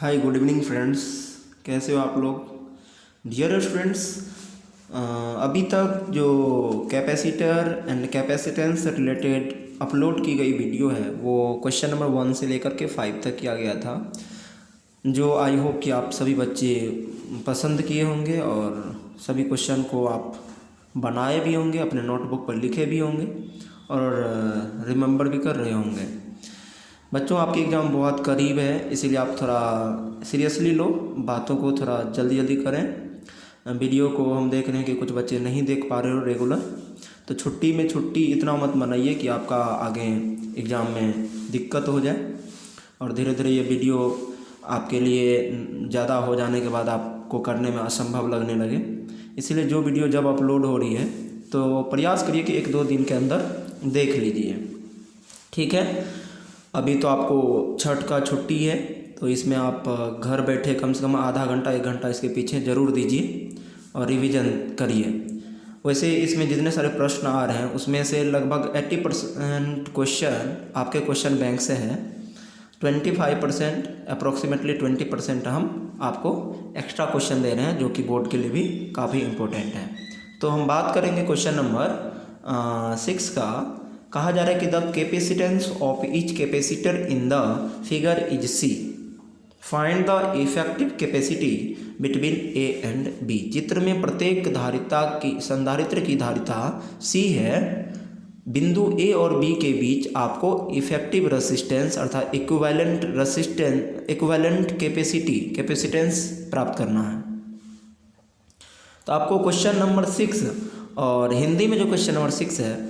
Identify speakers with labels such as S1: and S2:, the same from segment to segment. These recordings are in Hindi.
S1: Hi good evening friends. कैसे हो आप लोग? डियर स्टूडेंट्स, अभी तक जो कैपेसिटर एंड कैपेसिटेंस से रिलेटेड अपलोड की गई वीडियो है वो क्वेश्चन नंबर 1 से लेकर के 5 तक किया गया था, जो आई होप कि आप सभी बच्चे पसंद किए होंगे और सभी क्वेश्चन को आप बनाए भी होंगे, अपने नोटबुक पर लिखे भी होंगे और रिमेंबर भी कर रहे होंगे। बच्चों, आपकी एग्ज़ाम बहुत करीब है, इसीलिए आप थोड़ा सीरियसली लो, बातों को थोड़ा जल्दी जल्दी करें। वीडियो को हम देख रहे हैं कि कुछ बच्चे नहीं देख पा रहे हो रेगुलर, तो छुट्टी में छुट्टी इतना मत मनाइए कि आपका आगे एग्ज़ाम में दिक्कत हो जाए और धीरे धीरे ये वीडियो आपके लिए ज़्यादा हो जाने के बाद आपको करने में असंभव लगने लगे। इसीलिए जो वीडियो जब अपलोड हो रही है तो प्रयास करिए कि 1-2 दिन के अंदर देख लीजिए, ठीक है। अभी तो आपको छठ का छुट्टी है, तो इसमें आप घर बैठे कम से कम आधा घंटा 1 घंटा इसके पीछे ज़रूर दीजिए और रिवीजन करिए। वैसे इसमें जितने सारे प्रश्न आ रहे हैं उसमें से लगभग 80% क्वेश्चन आपके क्वेश्चन बैंक से है। 25% अप्रॉक्सीमेटली 20% हम आपको एक्स्ट्रा क्वेश्चन दे रहे हैं, जो कि बोर्ड के लिए भी काफ़ी इम्पोर्टेंट है। तो हम बात करेंगे क्वेश्चन नंबर 6 का। कहा जा रहा है कि the capacitance of each capacitor in the figure is C, find the effective capacity between A and B. चित्र में प्रत्येक धारिता की संधारित्र की धारिता सी है, बिंदु ए और बी के बीच आपको इफेक्टिव रेसिस्टेंस अर्थात इक्विवेलेंट कैपेसिटेंस प्राप्त करना है। तो आपको क्वेश्चन नंबर 6 और हिंदी में जो क्वेश्चन नंबर 6 है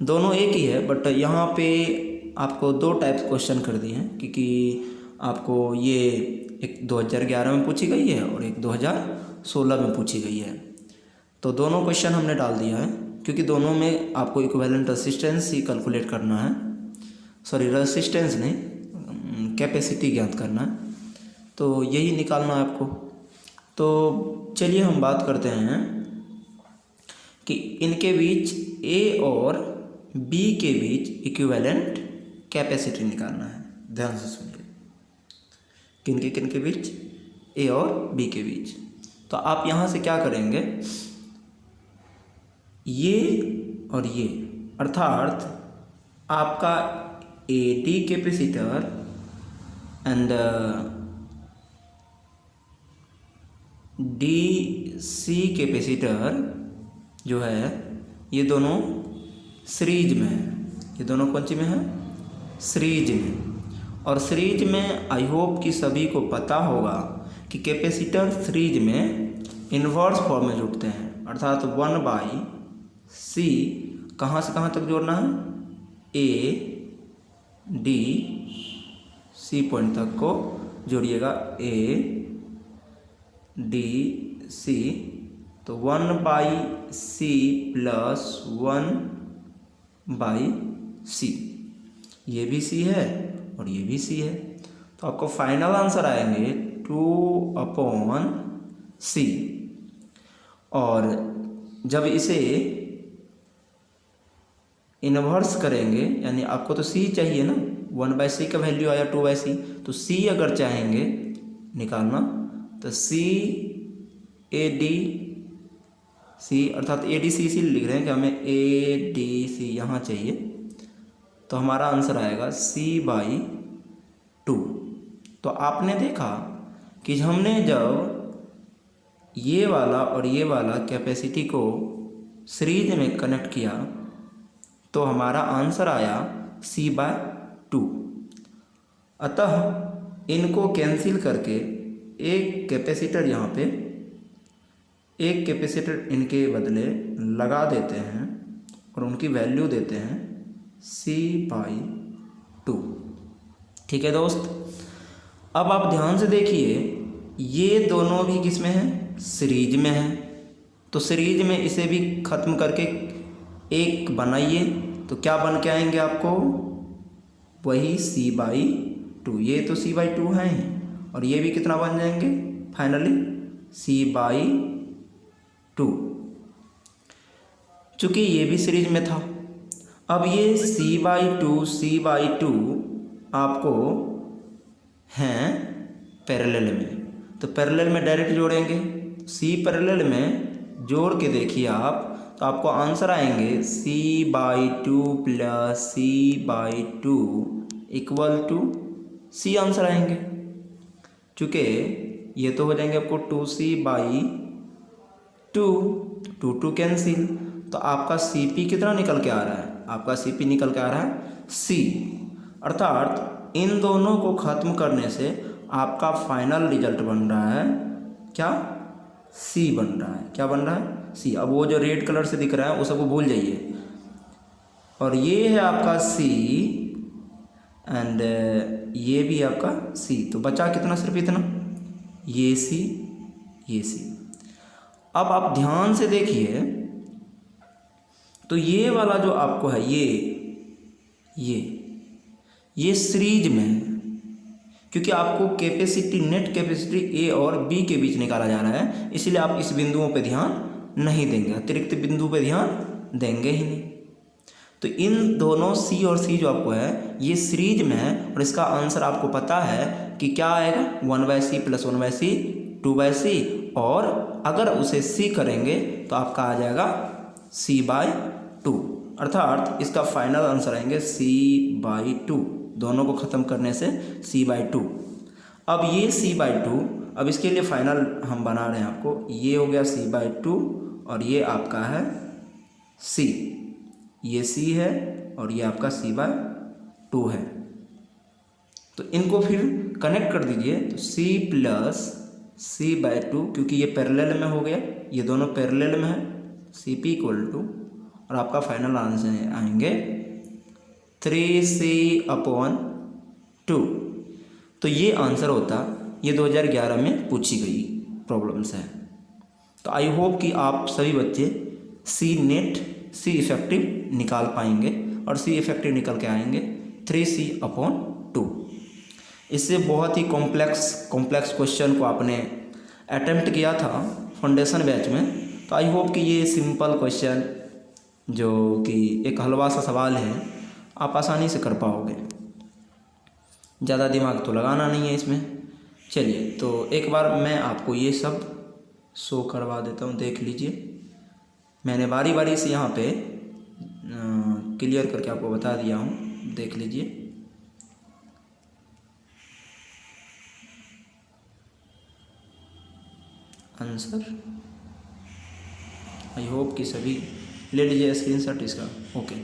S1: दोनों एक ही है, बट यहाँ पे आपको 2 टाइप्स क्वेश्चन कर दिए हैं, क्योंकि आपको ये एक 2011 में पूछी गई है और एक 2016 में पूछी गई है। तो दोनों क्वेश्चन हमने डाल दिया है, क्योंकि दोनों में आपको इक्विवेलेंट रेसिस्टेंस ही कैलकुलेट करना है, सॉरी रेसिस्टेंस नहीं, कैपेसिटी ज्ञात करना है, तो यही निकालना है आपको। तो चलिए हम बात करते हैं कि इनके बीच ए और बी के बीच इक्विवेलेंट कैपेसिटी निकालना है। ध्यान से सुनिए, किन के बीच, ए और बी के बीच। तो आप यहाँ से क्या करेंगे, ये और ये, अर्थात आपका A D capacitor and D C capacitor जो है ये दोनों सीरीज में है। ये दोनों कौन सी में है? सीरीज में। और सीरीज में आई होप कि सभी को पता होगा कि कैपेसिटर सीरीज में इन्वर्स फॉर्म में जुड़ते हैं, अर्थात 1/c कहाँ से कहाँ तक जोड़ना है, ए डी सी पॉइंट तक को जोड़िएगा, ए डी सी। तो 1/c प्लस 1/c, ये भी c है और ये भी c है, तो आपको फाइनल आंसर आएंगे 2/c। और जब इसे इन्वर्स करेंगे, यानी आपको तो c चाहिए ना, 1/c का वैल्यू आया 2/c, तो c अगर चाहेंगे निकालना तो c ए डी सी, अर्थात ए डी सी सी लिख रहे हैं कि हमें ए डी सी यहाँ चाहिए, तो हमारा आंसर आएगा c/2। तो आपने देखा कि हमने जब ये वाला और ये वाला कैपेसिटी को सीरीज में कनेक्ट किया तो हमारा आंसर आया c/2। अतः इनको कैंसिल करके एक कैपेसिटर यहाँ पे, एक कैपेसिटर इनके बदले लगा देते हैं और उनकी वैल्यू देते हैं c/2। ठीक है दोस्त, अब आप ध्यान से देखिए, ये दोनों भी किस में है? सीरीज में है। तो सीरीज में इसे भी ख़त्म करके एक बनाइए, तो क्या बन के आएंगे आपको? वही c/2। ये तो c/2 है ही, और ये भी कितना बन जाएंगे फाइनली? c/2। चूँकि ये भी सीरीज में था, अब ये c/2 आपको हैं पैरेलल में। तो पैरेलल में डायरेक्ट जोड़ेंगे, सी पैरेलल में जोड़ के देखिए आप, तो आपको आंसर आएंगे c/2 plus c/2 equal to C answer आएंगे। चूँकि ये तो हो जाएंगे आपको 2c/2, 2 कैंसिल, तो आपका Cp कितना निकल के आ रहा है? आपका Cp निकल के आ रहा है c। अर्थात इन दोनों को ख़त्म करने से आपका फाइनल रिजल्ट बन रहा है क्या? C बन रहा है। क्या बन रहा है? C। अब वो जो रेड कलर से दिख रहा है वो सबको भूल जाइए। और ये है आपका C एंड ये भी आपका C। तो बचा कितना? सिर्फ इतना, ये C, ये C। अब आप ध्यान से देखिए, तो ये वाला जो आपको है ये सीरीज में है, क्योंकि आपको कैपेसिटी, नेट कैपेसिटी ए और बी के बीच निकाला जा रहा है, इसलिए आप इस बिंदुओं पे ध्यान नहीं देंगे, अतिरिक्त बिंदु पे ध्यान देंगे ही नहीं। तो इन दोनों सी और सी जो आपको है ये सीरीज में है, और इसका आंसर आपको पता है कि क्या आएगा? 1/c प्लस 1/c 2/c, और अगर उसे c करेंगे तो आपका आ जाएगा c/2। अर्थात इसका फाइनल आंसर आएंगे c/2। दोनों को ख़त्म करने से c/2। अब ये c/2, अब इसके लिए फाइनल हम बना रहे हैं आपको, ये हो गया c/2 और ये आपका है c, ये c है और ये आपका c/2 है। तो इनको फिर कनेक्ट कर दीजिए, तो c प्लस c/2, क्योंकि ये पैरेलल में हो गया, ये दोनों पैरेलल में है, Cp इक्वल टू, और आपका फाइनल आंसर आएंगे 3c/2। तो ये आंसर होता, ये 2011 में पूछी गई प्रॉब्लम्स है। तो आई होप कि आप सभी बच्चे सी नेट, सी इफेक्टिव निकाल पाएंगे, और सी इफेक्टिव निकल के आएंगे 3c/2। इससे बहुत ही कॉम्प्लेक्स क्वेश्चन को आपने अटेम्प्ट किया था फाउंडेशन बैच में, तो आई होप कि ये सिंपल क्वेश्चन जो कि एक हलवा सा सवाल है आप आसानी से कर पाओगे, ज़्यादा दिमाग तो लगाना नहीं है इसमें। चलिए, तो एक बार मैं आपको ये सब शो करवा देता हूँ, देख लीजिए। मैंने बारी बारी से यहाँ पे क्लियर करके आपको बता दिया हूँ, देख लीजिए। आंसर आई होप कि सभी ले लीजिए स्क्रीनशॉट इसका। ओके,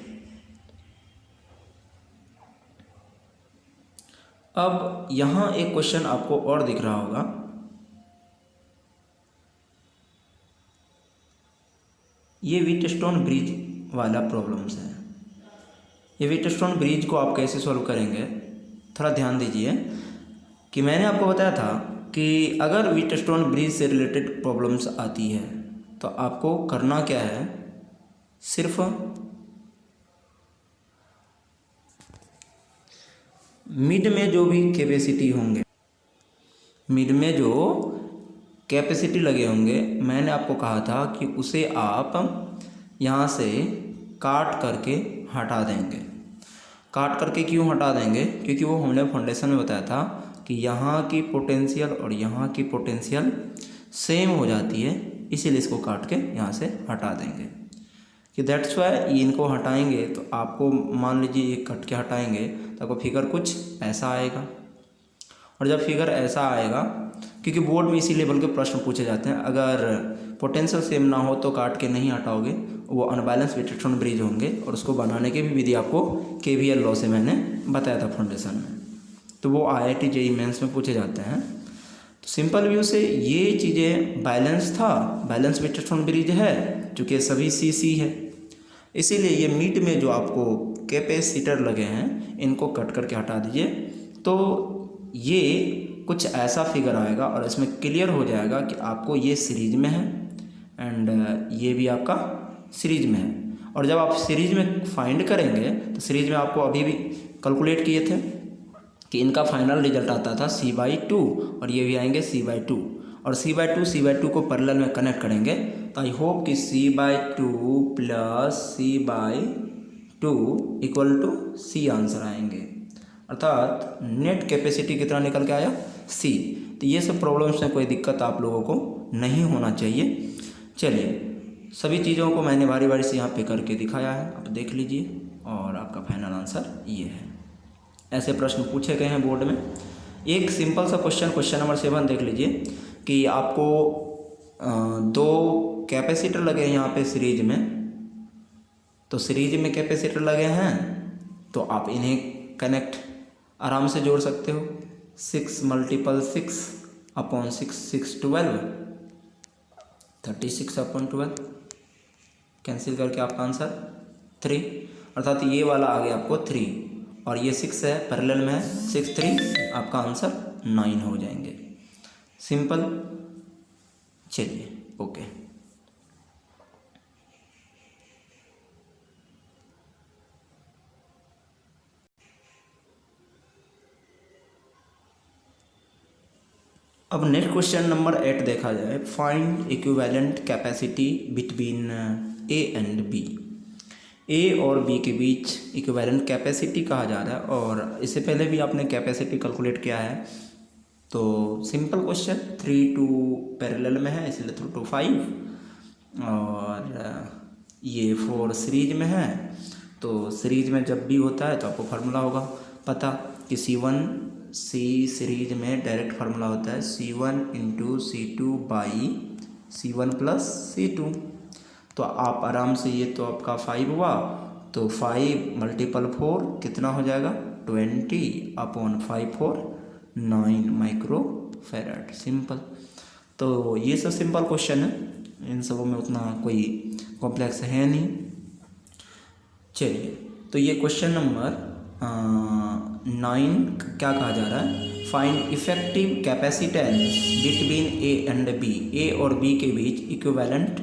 S1: अब यहाँ एक क्वेश्चन आपको और दिख रहा होगा, ये व्हीटस्टोन ब्रिज वाला प्रॉब्लम्स है। ये व्हीटस्टोन ब्रिज को आप कैसे सॉल्व करेंगे, थोड़ा ध्यान दीजिए कि मैंने आपको बताया था कि अगर व्हीटस्टोन ब्रिज से रिलेटेड प्रॉब्लम्स आती है तो आपको करना क्या है, सिर्फ मिड में जो भी कैपेसिटी होंगे, मिड में जो कैपेसिटी लगे होंगे, मैंने आपको कहा था कि उसे आप यहाँ से काट करके हटा देंगे। काट करके क्यों हटा देंगे? क्योंकि वो हमने फाउंडेशन में बताया था कि यहाँ की पोटेंशियल और यहाँ की पोटेंशियल सेम हो जाती है, इसीलिए इसको काट के यहाँ से हटा देंगे। कि दैट्स वाई इनको हटाएंगे तो आपको, मान लीजिए ये कट के हटाएंगे तो आपको फिगर कुछ ऐसा आएगा, और जब फिगर ऐसा आएगा, क्योंकि बोर्ड में इसी लेवल के प्रश्न पूछे जाते हैं, अगर पोटेंशियल सेम ना हो तो काट के नहीं हटाओगे, वो अनबैलेंस व्हीटस्टोन ब्रिज होंगे, और उसको बनाने की भी विधि आपको KVL लॉ से मैंने बताया था फाउंडेशन में, तो वो IIT JEE मेंस में पूछे जाते हैं। तो सिंपल व्यू से ये चीज़ें बैलेंस था, बैलेंस व्हीटस्टोन ब्रिज है, चूँकि सभी CC है, इसीलिए ये मिड में जो आपको कैपेसिटर लगे हैं इनको कट करके हटा दीजिए, तो ये कुछ ऐसा फिगर आएगा, और इसमें क्लियर हो जाएगा कि आपको ये सीरीज में है एंड ये भी आपका सीरीज में है। और जब आप सीरीज में फाइंड करेंगे तो सीरीज में आपको अभी भी कैलकुलेट किए थे कि इनका फाइनल रिजल्ट आता था c/2, और ये भी आएंगे c/2, और c/2 को पैरेलल में कनेक्ट करेंगे, तो आई होप कि c/2 plus c/2 equal to c answer आएंगे। अर्थात नेट कैपेसिटी कितना निकल के आया? सी। तो ये सब प्रॉब्लम्स में कोई दिक्कत आप लोगों को नहीं होना चाहिए। चलिए, सभी चीज़ों को मैंने बारी बारी से यहाँ पे करके दिखाया है, आप देख लीजिए और आपका फाइनल आंसर ये है। ऐसे प्रश्न पूछे गए हैं बोर्ड में। एक सिंपल सा क्वेश्चन नंबर 7 देख लीजिए कि आपको दो कैपेसिटर लगे हैं यहाँ पे सीरीज में। तो सीरीज में कैपेसिटर लगे हैं तो आप इन्हें कनेक्ट आराम से जोड़ सकते हो। 6 × 6 अपॉन 6 6 12 36 अपॉन 12 कैंसिल करके आपका आंसर 3, अर्थात ये वाला आ गया आपको 3 और ये 6 है पैरेलल में है 6 3, आपका आंसर 9 हो जाएंगे। सिंपल। चलिए ओके। अब नेक्स्ट क्वेश्चन नंबर 8 देखा जाए। Find equivalent capacity between A and B. A और बी के बीच इक्विवेलेंट कैपेसिटी कहा जा रहा है और इससे पहले भी आपने कैपेसिटी कैलकुलेट किया है। तो सिंपल क्वेश्चन, 3 2 पैरेलल में है इसलिए 3 2 5 और ये 4 सीरीज में है। तो सीरीज में जब भी होता है तो आपको फार्मूला होगा पता कि C सीरीज में डायरेक्ट फार्मूला होता है C1 × C2 by C1 + C2। तो आप आराम से, ये तो आपका 5 हुआ तो 5 × 4 कितना हो जाएगा 20 अपॉन 5 4 9 माइक्रो फैराड। सिंपल। तो ये सब सिंपल क्वेश्चन है, इन सबों में उतना कोई कॉम्प्लेक्स है नहीं। चलिए, तो ये क्वेश्चन नंबर 9 क्या कहा जा रहा है, find effective capacitance between A and B. A और बी के बीच इक्विवेलेंट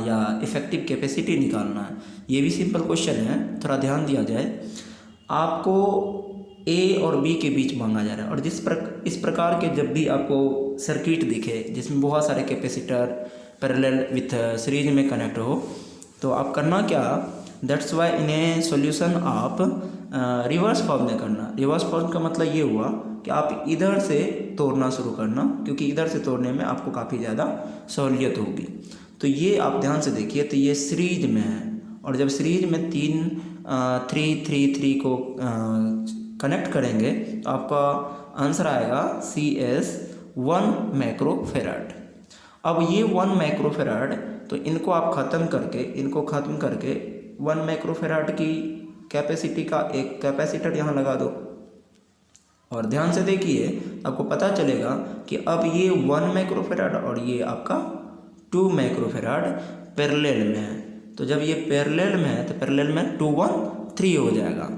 S1: या इफेक्टिव कैपेसिटी निकालना है। ये भी सिंपल क्वेश्चन है, थोड़ा ध्यान दिया जाए। आपको ए और बी के बीच मांगा जा रहा है और इस प्रकार के जब भी आपको सर्किट दिखे जिसमें बहुत सारे कैपेसिटर पैरेलल विथ सीरीज में कनेक्ट हो, तो आप करना क्या, दैट्स वाई इन्हें सॉल्यूशन आप रिवर्स फॉर्म में करना। रिवर्स फॉर्म का मतलब ये हुआ कि आप इधर से तोड़ना शुरू करना, क्योंकि इधर से तोड़ने में आपको काफ़ी ज़्यादा सहूलियत होगी। तो ये आप ध्यान से देखिए, तो ये सीरीज में है और जब सीरीज में 3 3 3 को कनेक्ट करेंगे तो आपका आंसर आएगा CS 1 माइक्रोफैराड। अब ये 1 माइक्रोफैराड, तो इनको आप ख़त्म करके 1 माइक्रोफैराड की कैपेसिटी का एक कैपेसिटर यहाँ लगा दो और ध्यान से देखिए, आपको पता चलेगा कि अब ये 1 माइक्रोफैराड और ये आपका 2 माइक्रोफैराड पैरेलल में है। तो जब ये पैरेलल में है तो पैरेलल में 2 1 3 हो जाएगा।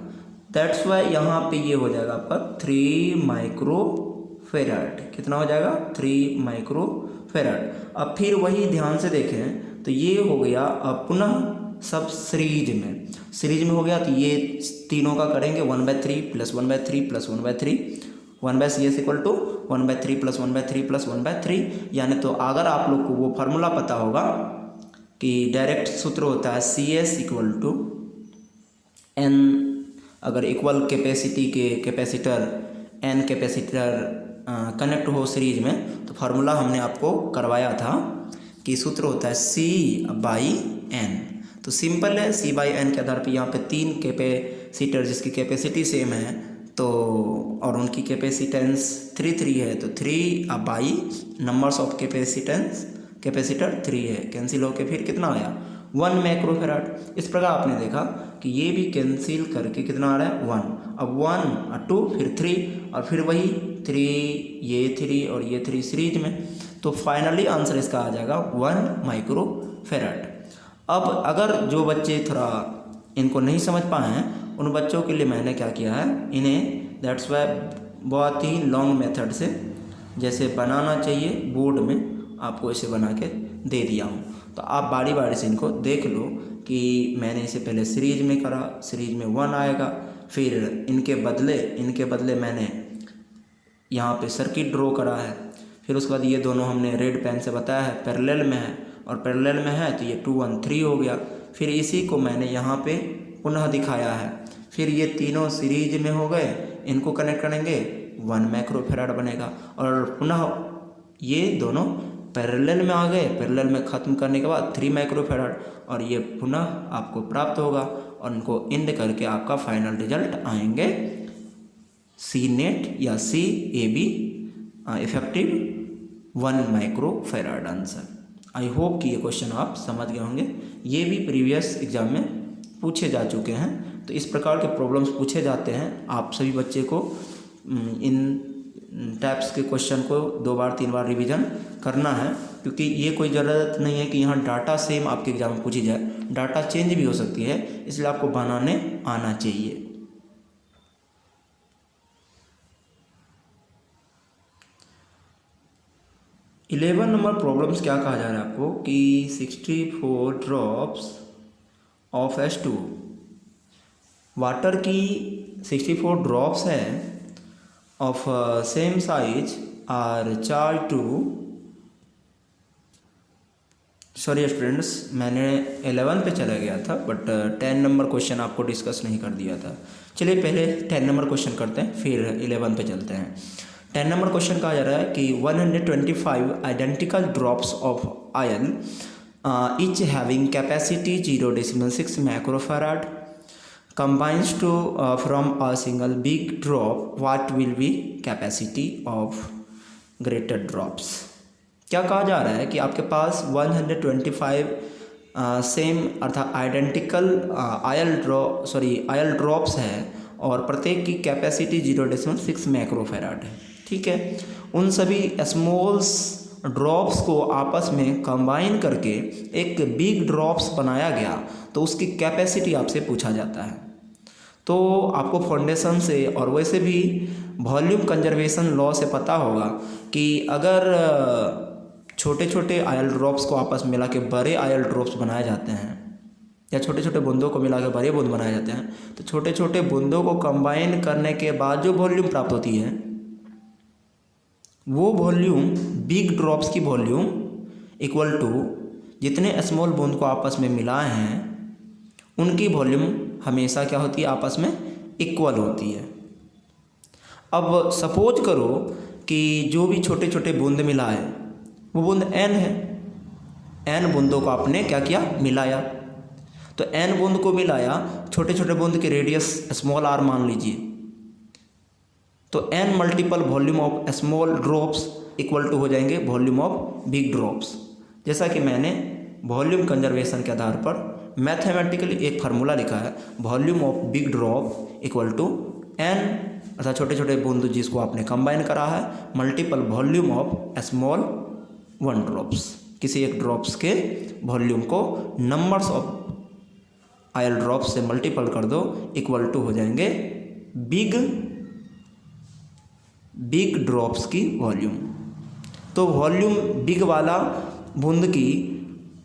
S1: दैट्स वाई यहाँ पे ये हो जाएगा आपका 3 माइक्रोफैराड। कितना हो जाएगा 3 माइक्रोफैराड। अब फिर वही ध्यान से देखें तो ये हो गया अब पुनः सब सीरीज में हो गया। तो ये तीनों का करेंगे 1/3 + 1/3 + 1/3 1/CS = 1/3 + 1/3 + 1/3। यानी तो अगर आप लोग को वो फार्मूला पता होगा कि डायरेक्ट सूत्र होता है CS = N, अगर इक्वल कैपेसिटी के कैपेसिटर N कैपेसिटर कनेक्ट हो सीरीज में तो फार्मूला हमने आपको करवाया था कि सूत्र होता है C/N। तो सिंपल है, C/N के आधार पे यहाँ पे 3 कैपेसिटर जिसकी कैपेसिटी सेम है तो और उनकी कैपेसिटेंस 3 3 है, तो 3 नंबर्स ऑफ कैपेसिटर 3 है, कैंसिल होके फिर कितना आया 1 माइक्रोफैराड। इस प्रकार आपने देखा कि ये भी कैंसिल करके कितना आ रहा है 1। अब 1 और 2 फिर 3 और फिर वही 3 ये 3 और ये 3 सीरीज में, तो फाइनली आंसर इसका आ जाएगा 1 माइक्रोफैराड। अब अगर जो बच्चे थोड़ा इनको नहीं समझ पाए हैं उन बच्चों के लिए मैंने क्या किया है, इन्हें दैट्स वाई बहुत ही लॉन्ग मेथड से जैसे बनाना चाहिए बोर्ड में आपको इसे बना के दे दिया हूँ। तो आप बारी बारी से इनको देख लो कि मैंने इसे पहले सीरीज में करा, सीरीज में 1 आएगा, फिर इनके बदले मैंने यहाँ पे सर्किट ड्रॉ करा है, फिर उसके बाद ये दोनों हमने रेड पेन से बताया है पैरेलल में है और पैरेलल में है तो ये 2 1 3 हो गया। फिर इसी को मैंने यहाँ पे पुनः दिखाया है, फिर ये तीनों सीरीज में हो गए, इनको कनेक्ट करेंगे 1 माइक्रोफेराड बनेगा। और पुनः ये दोनों पैरेलल में आ गए, पैरेलल में ख़त्म करने के बाद 3 माइक्रोफेराड, और ये पुनः आपको प्राप्त होगा और उनको इंड करके आपका फाइनल रिजल्ट आएंगे सी नेट या C A B effective 1 microfarad answer. I hope कि ये क्वेश्चन आप समझ गए होंगे। ये भी प्रीवियस एग्जाम में पूछे जा चुके हैं। तो इस प्रकार के प्रॉब्लम्स पूछे जाते हैं। आप सभी बच्चे को इन टाइप्स के क्वेश्चन को 2 बार 3 बार रिवीजन करना है, क्योंकि ये कोई ज़रूरत नहीं है कि यहाँ डाटा सेम आपके एग्जाम में पूछी जाए, डाटा चेंज भी हो सकती है, इसलिए आपको बनाने आना चाहिए। इलेवन नंबर प्रॉब्लम्स क्या कहा जा रहा है आपको कि 64 ड्रॉप्स ऑफ H2 वाटर की 64 ड्रॉप्स है of same size are charged to, sorry students मैंने 11 पे चला गया था, बट 10 नंबर क्वेश्चन आपको डिस्कस नहीं कर दिया था। चलिए पहले 10 नंबर क्वेश्चन करते हैं, फिर 11 पे चलते हैं। 10 नंबर क्वेश्चन कहा जा रहा है कि 125 identical drops of ion each having capacity 0.6 microfarad combines to from a single big drop, what will be capacity of greater drops। क्या कहा जा रहा है कि आपके पास 125 सेम अर्थात आइडेंटिकल आयल ड्रॉप्स है और प्रत्येक की कैपेसिटी 0.6 माइक्रोफेराड है। ठीक है, उन सभी स्मॉल्स ड्रॉप्स को आपस में कंबाइन करके एक बिग ड्रॉप्स बनाया गया, तो उसकी कैपेसिटी आपसे पूछा जाता है। तो आपको फाउंडेशन से और वैसे भी वॉल्यूम कंजर्वेशन लॉ से पता होगा कि अगर छोटे छोटे आयल ड्रॉप्स को आपस में मिला के बड़े आयल ड्रॉप्स बनाए जाते हैं, या छोटे छोटे बूंदों को मिला के बड़े बूंद बनाए जाते हैं, तो छोटे छोटे बूंदों को कंबाइन करने के बाद जो वॉल्यूम प्राप्त होती है, वो वॉल्यूम बिग ड्रॉप्स की वॉल्यूम इक्वल टू जितने स्मॉल बूंद को आपस में मिलाए हैं उनकी वॉल्यूम हमेशा क्या होती है, आपस में इक्वल होती है। अब सपोज करो कि जो भी छोटे छोटे बूंद मिलाए वो बूंद n है, n बूंदों को आपने क्या किया, मिलाया। तो n बूंद को मिलाया, छोटे छोटे बूंद की रेडियस स्मॉल r मान लीजिए, तो n multiple volume of small drops equal to हो जाएंगे वॉल्यूम ऑफ बिग ड्रॉप्स। जैसा कि मैंने वॉल्यूम कंजर्वेशन के आधार पर मैथमेटिकली एक फार्मूला लिखा है, volume of big drop equal to n अर्थात छोटे छोटे बूंद जिसको आपने कंबाइन करा है multiple volume of small 1 drops. किसी एक ड्रॉप्स के वॉल्यूम को नंबर्स ऑफ आयल ड्रॉप्स से मल्टीपल कर दो, इक्वल टू हो जाएंगे बिग ड्रॉप्स की वॉल्यूम। तो वॉल्यूम बिग वाला बूंद की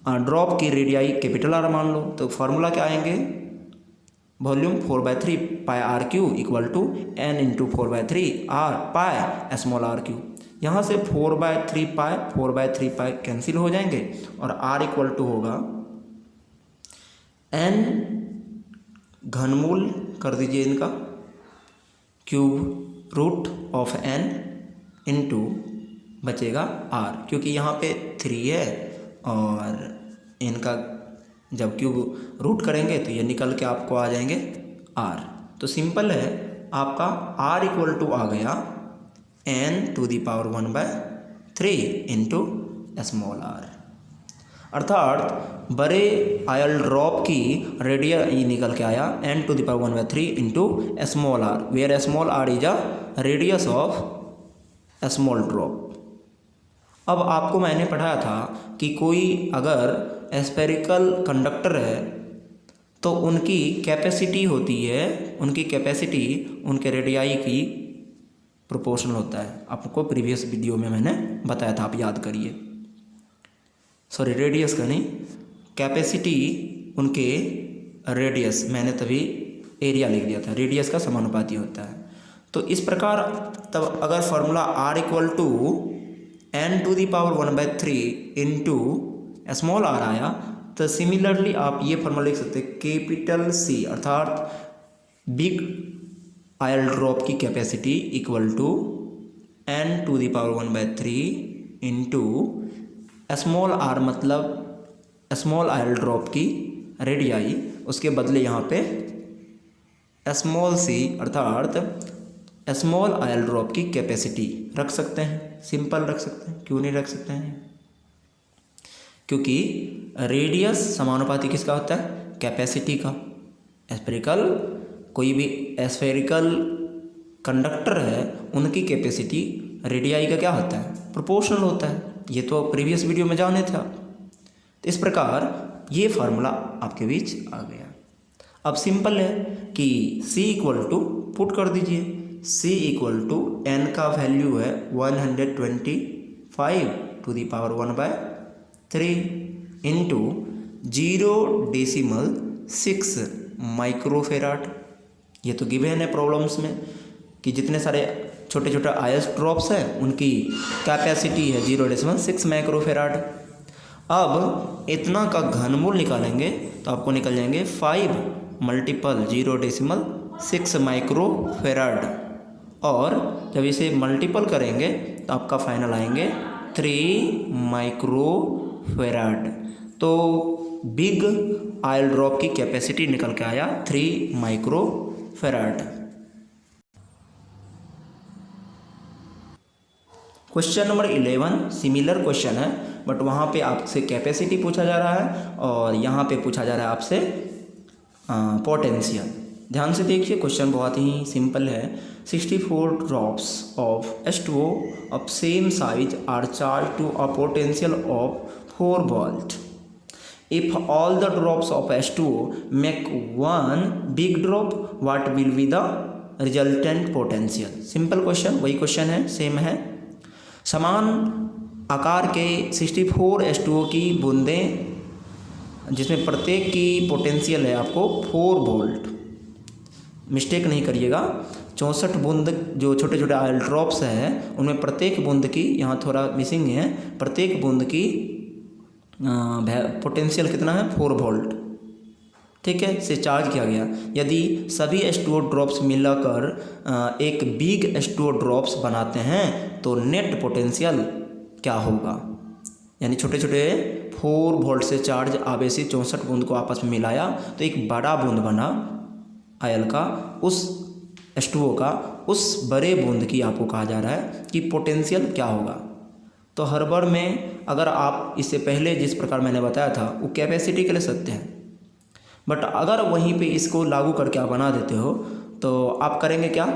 S1: ड्रॉप की रेडियाई कैपिटल आर मान लो, तो फार्मूला क्या आएंगे, volume 4/3 pi R cube equal to n into 4/3 R pi small R cube. यहाँ से 4/3 पाई कैंसिल हो जाएंगे और r इक्वल टू होगा n घनमूल कर दीजिए इनका cube root of n into बचेगा r, क्योंकि यहाँ पे 3 है और इनका जब क्यूब रूट करेंगे तो ये निकल के आपको आ जाएंगे r। तो सिंपल है, आपका r इक्वल टू आ गया n to the power 1/3 into small r, अर्थात बड़े आयल ड्रॉप की रेडियस निकल के आया n to the power 1/3 into small r, where small r is a radius of small drop. अब आपको मैंने पढ़ाया था कि कोई अगर स्फेरिकल कंडक्टर है तो उनकी कैपेसिटी होती है, उनकी कैपेसिटी उनके रेडियाई की प्रोपोर्शनल होता है। आपको प्रीवियस वीडियो में मैंने बताया था, आप याद करिए। सॉरी, रेडियस का नहीं, कैपेसिटी उनके रेडियस, मैंने तभी एरिया लिख दिया था, रेडियस का समानुपाती होता है। तो इस प्रकार तब अगर formula r equal to n to the power 1/3 into small r आया, तो सिमिलरली आप ये फार्मूला लिख सकते हैं कैपिटल C अर्थात बिग आयल ड्रॉप की capacity equal to n⁻⁴ into small R मतलब स्मॉल आयल ड्रॉप की रेडियाई, उसके बदले यहाँ पे स्मॉल सी अर्थात स्मॉल आयल ड्रॉप की कैपेसिटी रख सकते हैं। सिंपल रख सकते हैं, क्यों नहीं रख सकते हैं? क्योंकि रेडियस समानुपाती किसका होता है? कैपेसिटी का। स्फेरिकल कोई भी स्फेरिकल कंडक्टर है उनकी कैपेसिटी रेडियाई का क्या होता है? प्रोपोर्शनल होता है। ये तो प्रीवियस वीडियो में जाने थे आप। तो इस प्रकार ये फार्मूला आपके बीच आ गया। अब सिंपल है कि C इक्वल टू पुट कर दीजिए, C इक्वल टू n का वैल्यू है 125⁻⁴ इंटू 0.6 माइक्रोफेराड। ये तो गिवन है प्रॉब्लम्स में कि जितने सारे छोटे छोटे आयस ड्रॉप्स हैं उनकी कैपेसिटी है 0.6 माइक्रोफेराड। अब इतना का घनमूल निकालेंगे तो आपको निकल जाएंगे 5 मल्टीपल 0.6 माइक्रोफेराड, और जब इसे मल्टीपल करेंगे तो आपका फाइनल आएंगे 3 माइक्रोफेराड। तो बिग आयल ड्रॉप की कैपेसिटी निकल के आया 3 microfarad. Question number 11 similar question है, बट वहाँ पे आपसे कैपेसिटी पूछा जा रहा है और यहाँ पे पूछा जा रहा है आपसे पोटेंशियल। ध्यान से देखिए, क्वेश्चन बहुत ही सिंपल है। 64 drops of H2O of same size are charged to a potential of 4 volt. If all the drops of H2O make one big drop, what will be the resultant potential? Simple question, वही क्वेश्चन है, सेम है। समान आकार के 64 H2O की बूंदें जिसमें प्रत्येक की पोटेंशियल है आपको 4 वोल्ट। मिस्टेक नहीं करिएगा, 64 बूंद जो छोटे छोटे आयल ड्रॉप्स हैं उनमें प्रत्येक बूंद की, यहाँ थोड़ा मिसिंग है, प्रत्येक बूंद की पोटेंशियल कितना है? 4 वोल्ट। ठीक है, से चार्ज किया गया। यदि सभी H2O ड्रॉप्स मिलाकर एक बिग H2O ड्रॉप्स बनाते हैं तो नेट पोटेंशियल क्या होगा? यानी छोटे छोटे 4 वोल्ट से चार्ज आवेशी 64 बूंद को आपस में मिलाया तो एक बड़ा बूंद बना आयल का, उस H2O का, उस बड़े बूंद की आपको कहा जा रहा है कि पोटेंशियल क्या होगा। तो हर बार में अगर आप इससे पहले जिस प्रकार मैंने बताया था वो कैपेसिटी के लिए सत्य है, बट अगर वहीं पे इसको लागू करके आप बना देते हो तो आप करेंगे क्या?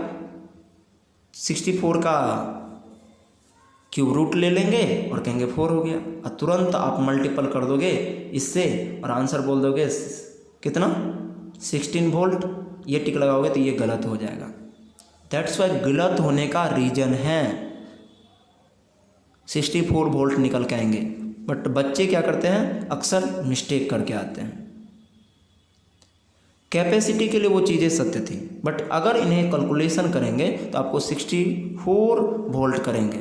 S1: 64 का क्यूब रूट ले लेंगे और कहेंगे 4 हो गया, और तुरंत आप मल्टीपल कर दोगे इससे और आंसर बोल दोगे कितना? 16 वोल्ट। ये टिक लगाओगे तो ये गलत हो जाएगा। दैट्स वाई गलत होने का रीज़न है 64 वोल्ट निकल के आएंगे, बट बच्चे क्या करते हैं? अक्सर मिस्टेक करके आते हैं। कैपेसिटी के लिए वो चीज़ें सत्य थी, बट अगर इन्हें कैलकुलेशन करेंगे तो आपको 64 वोल्ट करेंगे,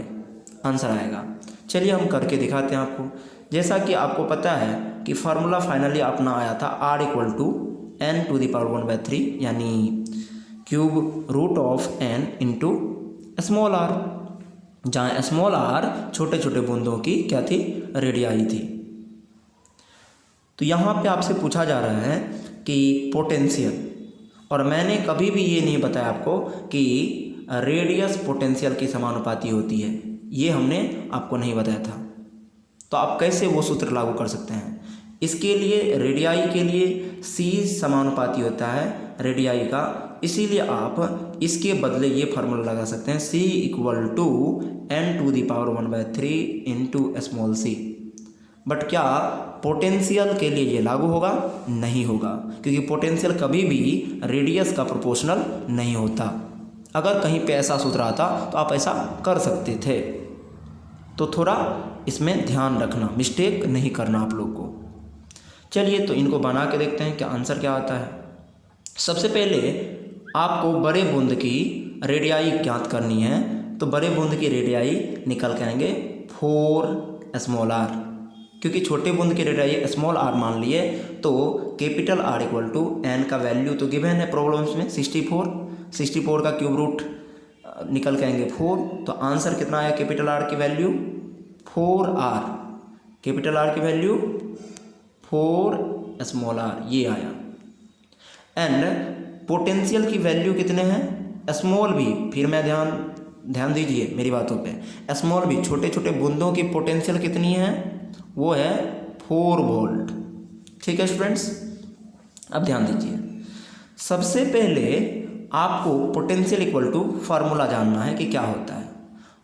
S1: आंसर आएगा। चलिए हम करके दिखाते हैं आपको। जैसा कि आपको पता है कि फार्मूला फाइनली अपना आया था R इक्वल टू n⁻⁴ यानी cube root of n into small R, जहाँ स्मॉल आर छोटे छोटे बूंदों की क्या थी? रेडियाई थी। तो यहाँ पे आपसे पूछा जा रहा है कि पोटेंशियल, और मैंने कभी भी ये नहीं बताया आपको कि रेडियस पोटेंशियल की समानुपाती होती है, ये हमने आपको नहीं बताया था। तो आप कैसे वो सूत्र लागू कर सकते हैं? इसके लिए रेडियाई के लिए C समानुपाती होता है रेडियाई का, इसीलिए आप इसके बदले ये फार्मूला लगा सकते हैं C equal to n⁻⁴ into small c। But क्या पोटेंशियल के लिए ये लागू होगा? नहीं होगा, क्योंकि पोटेंशियल कभी भी रेडियस का प्रोपोर्शनल नहीं होता। अगर कहीं पे ऐसा सूत्र आता तो आप ऐसा कर सकते थे। तो थोड़ा इसमें ध्यान रखना, मिस्टेक नहीं करना आप लोग को। चलिए तो इनको बना के देखते हैं कि आंसर क्या आता है। सबसे पहले आपको बड़े बूंद की रेडियाई ज्ञात करनी है, तो बड़े बूंद की रेडियाई निकल के आएंगे 4 स्मॉल आर, क्योंकि छोटे बूंद की रेडियाई स्मॉल आर मान लिए तो capital R equal to n का वैल्यू तो गिवन है प्रॉब्लम्स में 64, 64 का क्यूब रूट निकल के आएंगे 4। तो आंसर कितना आया कैपिटल आर की वैल्यू 4R, कैपिटल आर की वैल्यू 4 स्मॉल आर ये आया। एंड पोटेंशियल की वैल्यू कितने हैं स्मॉल भी, फिर मैं ध्यान दीजिए मेरी बातों पे, स्मॉल भी छोटे छोटे बूंदों की पोटेंशियल कितनी है वो है 4 वोल्ट। ठीक है स्टूडेंट्स, अब ध्यान दीजिए। सबसे पहले आपको पोटेंशियल इक्वल टू फार्मूला जानना है कि क्या होता है।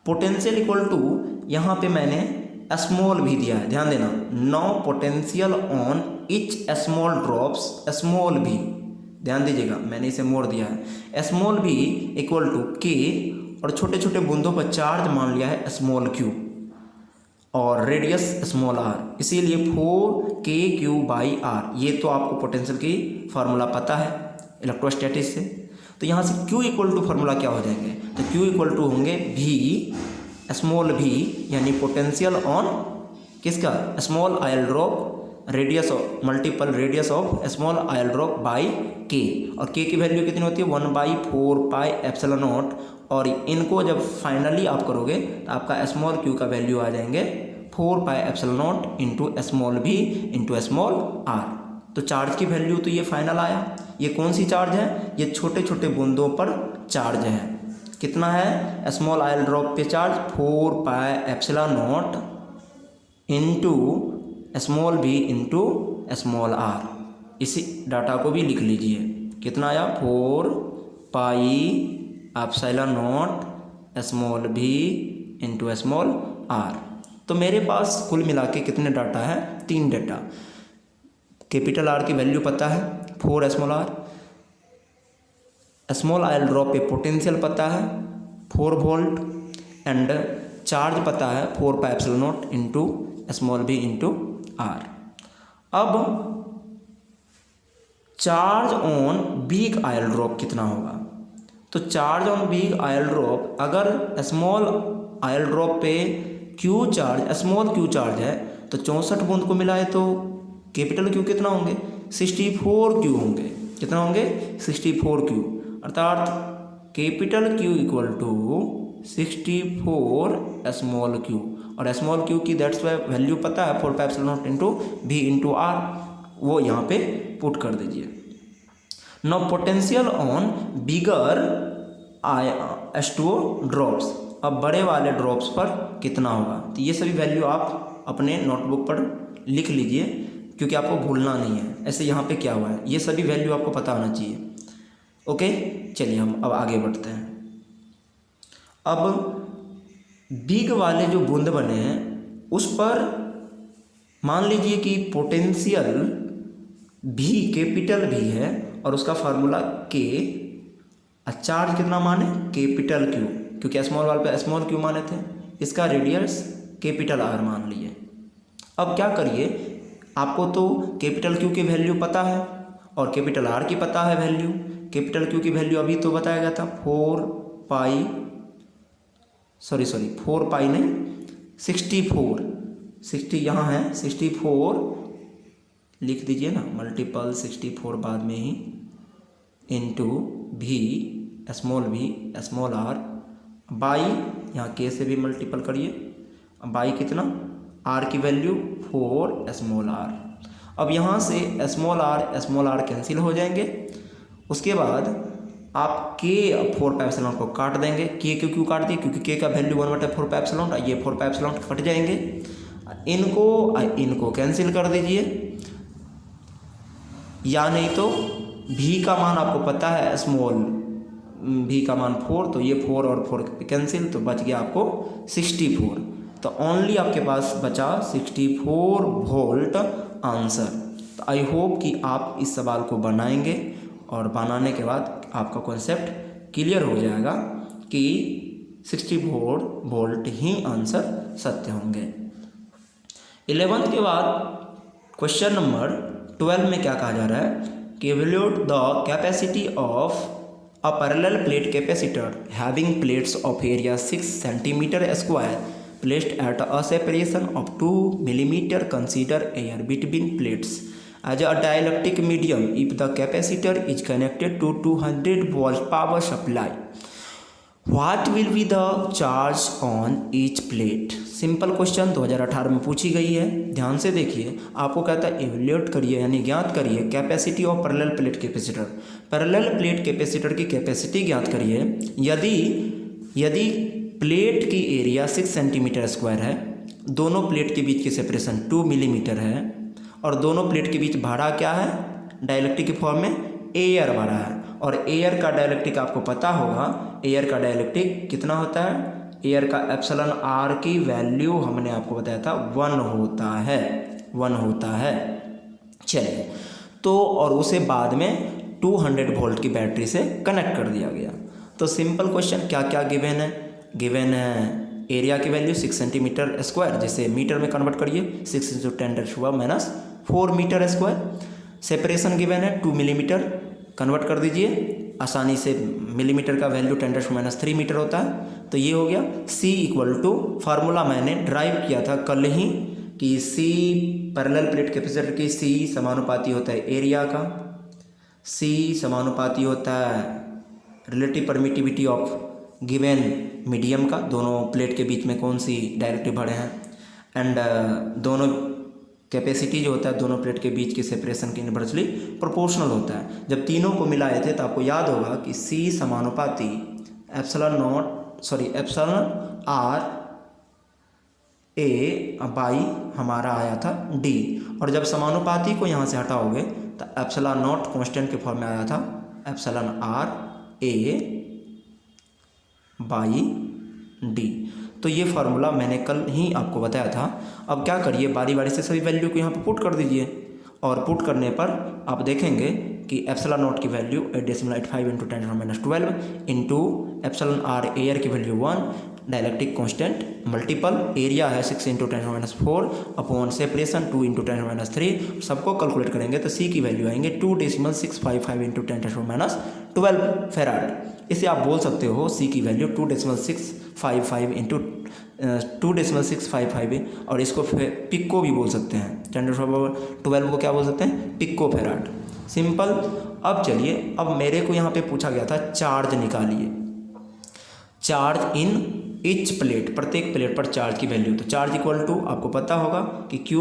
S1: पोटेंशियल इक्वल टू यहाँ पे मैंने स्मॉल भी दिया है, ध्यान देना। No potential on each small drops, small भी ध्यान दीजिएगा, मैंने इसे मोड़ दिया है। स्मॉल भी इक्वल टू के, और छोटे छोटे बूंदों पर चार्ज मान लिया है स्मॉल क्यू, और रेडियस स्मॉल आर, इसीलिए 4kq/r। ये तो आपको पोटेंशियल की फार्मूला पता है इलेक्ट्रोस्टैटिक्स से। तो यहाँ से Q इक्वल टू फार्मूला क्या हो जाएंगे, तो Q इक्वल टू होंगे V स्मॉल v, यानी पोटेंशियल ऑन किसका small oil drop radius of multiple radius of small oil drop by k, और k की वैल्यू कितनी होती है 1/4πε0। और इनको जब फाइनली आप करोगे तो आपका स्मॉल q का वैल्यू आ जाएंगे 4πε0 into small v into small r। तो चार्ज की वैल्यू तो ये फाइनल आया। ये कौन सी चार्ज है, ये छोटे छोटे बूंदों पर चार्ज है। कितना है स्मॉल आयल ड्रॉप पे charge 4πε0 into small v into small r। इसी डाटा को भी लिख लीजिए, कितना आया 4πε0 small v into small r। तो मेरे पास कुल मिला के कितने डाटा है 3 डाटा। कैपिटल आर की वैल्यू पता है 4 small R, small oil drop पे पोटेंशियल पता है 4 वोल्ट, एंड चार्ज पता है 4πε0 into small v into R. अब charge on big oil drop कितना होगा, तो charge on big oil drop, अगर स्मॉल आयल ड्रॉप पे Q charge small Q charge है तो 64 बूंद को मिलाए तो कैपिटल क्यू कितना होंगे 64 क्यू होंगे। कितना होंगे 64 क्यू, अर्थात capital Q equal to 64 small Q, और स्मॉल क्यू की दैट्स वैल्यू पता है 4πε0 इंटू v इंटू आर, वो यहाँ पे पुट कर दीजिए। No potential on bigger H2O drops, अब बड़े वाले ड्रॉप्स पर कितना होगा, तो ये सभी वैल्यू आप अपने नोटबुक पर लिख लीजिए क्योंकि आपको भूलना नहीं है ऐसे यहाँ पे क्या हुआ है, ये सभी वैल्यू आपको पता होना चाहिए। ओके, चलिए हम अब आगे बढ़ते हैं। अब बिग वाले जो बूंद बने हैं उस पर मान लीजिए कि पोटेंशियल भी कैपिटल भी है और उसका फार्मूला के, चार्ज कितना माने कैपिटल क्यू, क्योंकि स्मॉल वाले पे स्मॉल क्यू माने थे, इसका रेडियस कैपिटल आर मान लिए। अब क्या करिए, आपको तो कैपिटल क्यू की वैल्यू पता है और कैपिटल आर की पता है वैल्यू। कैपिटल क्यू की वैल्यू अभी तो बताया गया था 4 पाई नहीं 64, 60 यहाँ है 64 लिख दीजिए ना, मल्टीपल 64 बाद में ही इंटू भी स्मॉल आर बाई, यहाँ के से भी मल्टीपल करिए, बाई कितना आर की वैल्यू 4 स्मॉल आर। अब यहाँ से स्मॉल आर कैंसिल हो जाएंगे। उसके बाद आप के 4πε0 को काट देंगे, के क्यों काट दिए क्योंकि के का वैल्यू 1/4πε0, ये 4πε0 कट जाएंगे। इनको कैंसिल कर दीजिए, या नहीं तो भी का मान आपको पता है स्मॉल भी का मान 4, तो ये 4 और 4 कैंसिल, तो बच गया आपको 64। तो ओनली आपके पास बचा 64 वोल्ट आंसर। तो आई होप कि आप इस सवाल को बनाएंगे और बनाने के बाद आपका कॉन्सेप्ट क्लियर हो जाएगा कि 64 वोल्ट ही आंसर सत्य होंगे। 11th के बाद क्वेश्चन नंबर 12 में क्या कहा जा रहा है कि evaluate the capacity of a parallel plate capacitor having plates of area 6 centimeter square placed at a separation of 2 millimeter. Consider air between plates as a dielectric medium if the capacitor is connected to 200 volt power supply, what will be the charge on each plate. Simple question 2018 में पूछी गई है। ध्यान से देखिए, आपको कहता है इवेल्यूएट करिए यानी ज्ञात करिए capacity of parallel plate capacitor. Parallel plate capacitor की कैपेसिटी ज्ञात करिए यदि प्लेट की एरिया 6 सेंटीमीटर स्क्वायर है, दोनों प्लेट के बीच की सेपरेशन 2 मिलीमीटर है और दोनों प्लेट के बीच भाड़ा क्या है, डाइलेक्ट्रिक की फॉर्म में एयर भाड़ा है। और एयर का डाइलेक्ट्रिक आपको पता होगा, एयर का डाइलेक्ट्रिक कितना होता है, एयर का एप्सिलॉन आर की वैल्यू हमने आपको बताया था 1 होता है। चलिए, तो और उसे बाद में 200 वोल्ट की बैटरी से कनेक्ट कर दिया गया। तो सिंपल क्वेश्चन क्या क्या गिवन है, एरिया की वैल्यू 6 सेंटीमीटर स्क्वायर, जैसे मीटर में कन्वर्ट करिए 6 × 10⁻⁴ मीटर स्क्वायर। सेपरेशन गिवन है 2 मिलीमीटर, कन्वर्ट कर दीजिए आसानी से, मिलीमीटर का वैल्यू 10⁻³ मीटर होता है। तो ये हो गया। C = फार्मूला मैंने ड्राइव किया था कल ही कि C पैरेलल प्लेट कैपेसिटर की C समानुपाती होता है एरिया का, C समानुपाती होता है relative permittivity of given medium का, दोनों प्लेट के बीच में कौन सी डायरेक्टिव भाड़े हैं, एंड दोनों कैपेसिटी जो होता है दोनों प्लेट के बीच की सेपरेशन के इनवर्सली प्रोपोर्शनल होता है। जब तीनों को मिलाए थे तो आपको याद होगा कि C समानुपाती एप्सिलॉन R A बाई हमारा आया था D, और जब समानुपाती को यहाँ से हटाओगे तो एप्सिलॉन नॉट कांस्टेंट के फॉर्म में आया था epsilon R A by D। तो ये फार्मूला मैंने कल ही आपको बताया था। अब क्या करिए, बारी बारी से सभी वैल्यू को यहाँ पर पुट कर दीजिए, और पुट करने पर आप देखेंगे कि एप्सिलॉन नॉट की value 8.85 × 10⁻12 into epsilon R air की value 1, dielectric constant multiple area है 6 × 10⁻⁴ अपॉन सेपरेशन 2 × 10⁻³ सबको कैलकुलेट करेंगे तो C की वैल्यू आएंगे 2.655 × 10⁻12 फेराड। इसे आप बोल सकते हो C की वैल्यू 2.655 × 2.655 और इसको पिको भी बोल सकते हैं, 10⁻12 को क्या बोल सकते हैं, पिको फेराड। सिंपल। अब चलिए, अब मेरे को यहाँ पे पूछा गया था चार्ज निकालिए, चार्ज इन ईच प्लेट, प्रत्येक प्लेट पर चार्ज की वैल्यू। तो चार्ज इक्वल टू आपको पता होगा कि Q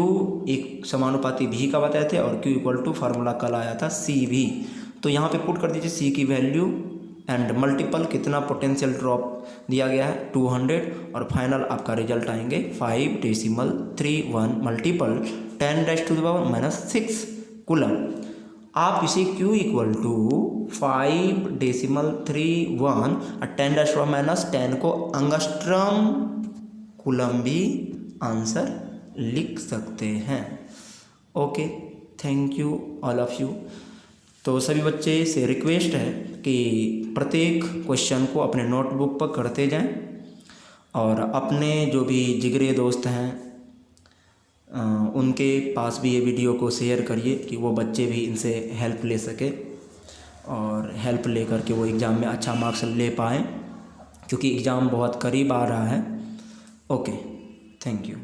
S1: एक समानुपाती V का बताए थे और Q इक्वल टू फार्मूला कल आया था CV। तो यहाँ पे पुट कर दीजिए C की वैल्यू एंड मल्टीपल कितना पोटेंशियल ड्रॉप दिया गया है 200, और फाइनल आपका रिजल्ट आएंगे 5.31 मल्टीपल 10⁻⁻⁶ कूलम। आप इसे Q इक्वल टू 5.31 और 10⁻⁻10 को अंगस्ट्रम कूलम भी आंसर लिख सकते हैं। Okay, thank you all of you. तो सभी बच्चे से रिक्वेस्ट है कि प्रत्येक क्वेश्चन को अपने नोटबुक पर करते जाएं, और अपने जो भी जिगरे दोस्त हैं उनके पास भी ये वीडियो को शेयर करिए कि वो बच्चे भी इनसे हेल्प ले सके, और हेल्प ले करके वो एग्ज़ाम में अच्छा मार्क्स ले पाएँ, क्योंकि एग्ज़ाम बहुत करीब आ रहा है। Okay, thank you.